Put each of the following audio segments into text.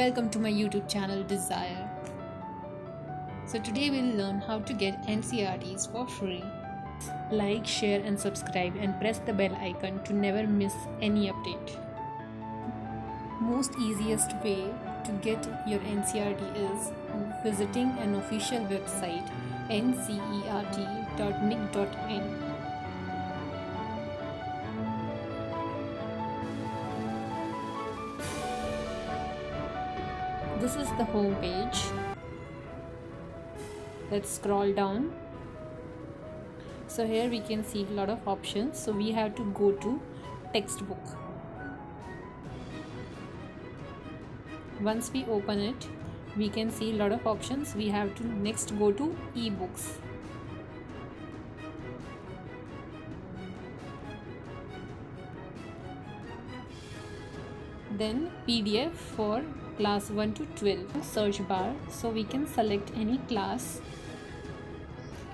Welcome to my YouTube channel Desire. So today we'll learn how to get NCERTs for free. Like, share and subscribe and press the bell icon to never miss any update. Most easiest way to get your NCERT is visiting an official website ncert.nic.in. This is the home page. Let's scroll down. So here we can see a lot of options. So we have to go to textbook. Once we open it, we can see a lot of options. We have to next go to ebooks. Then PDF for class 1 to 12. Search bar, so we can select any class,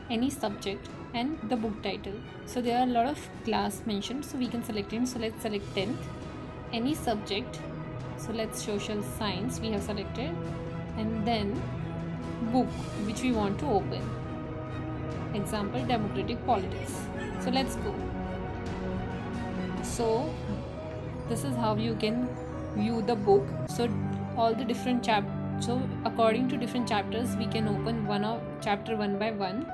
any subject and the book title. So there are a lot of class mentioned, so we can select it. So let's select 10th. Any subject, so let's social science we have selected, and then book which we want to open, example democratic politics. So let's go. So this is how you can view the book. So all the different so according to different chapters we can open chapter one by one.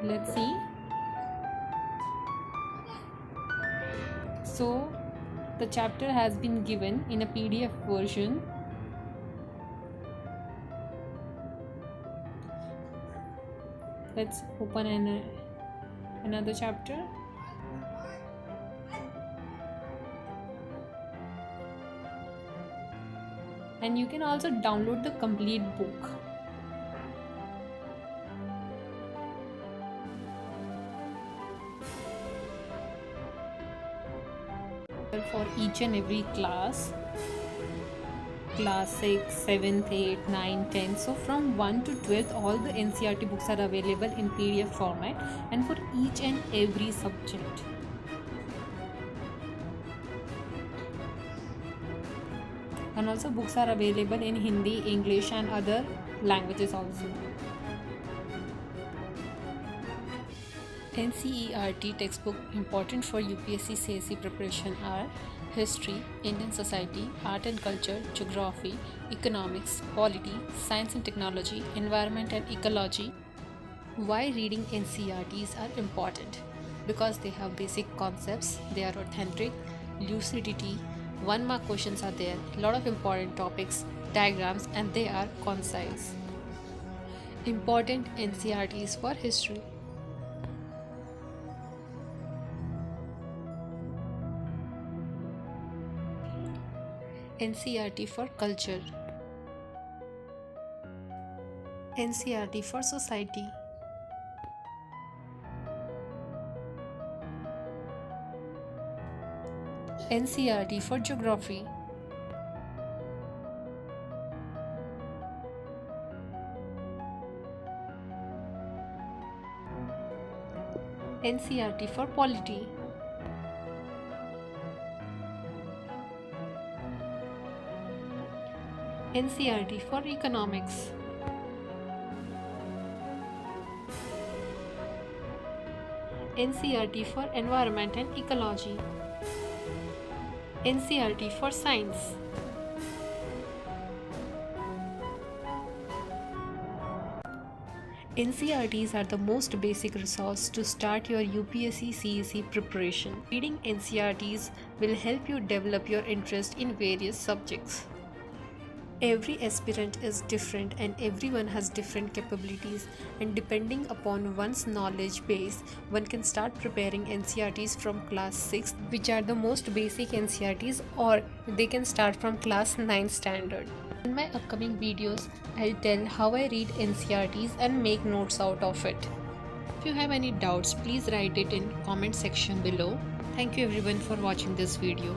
Let's see. So the chapter has been given in a PDF version. Let's open another chapter. And you can also download the complete book. For each and every class 6, 7th, 8, 9, 10. So from 1 to 12th all the NCERT books are available in PDF format, and for each and every subject. And also books are available in Hindi, English and other languages also. NCERT textbook important for UPSC CSE preparation are history, Indian society, art and culture, geography, economics, polity, science and technology, environment and ecology. Why reading NCERTs are important? Because they have basic concepts, they are authentic, lucidity, 1-mark questions are there, lot of important topics, diagrams, and they are concise. Important NCERTs for history. NCERT for culture. NCERT for society. NCERT for geography. NCERT for polity. NCERT for economics. NCERT for environment and ecology. NCERT for science. NCERTs are the most basic resource to start your UPSC CSE preparation. Reading NCERTs will help you develop your interest in various subjects. Every aspirant is different and everyone has different capabilities, and depending upon one's knowledge base, one can start preparing NCERTs from class 6, which are the most basic NCERTs, or they can start from class 9 standard. In my upcoming videos, I'll tell how I read NCERTs and make notes out of it. If you have any doubts, please write it in comment section below. Thank you everyone for watching this video.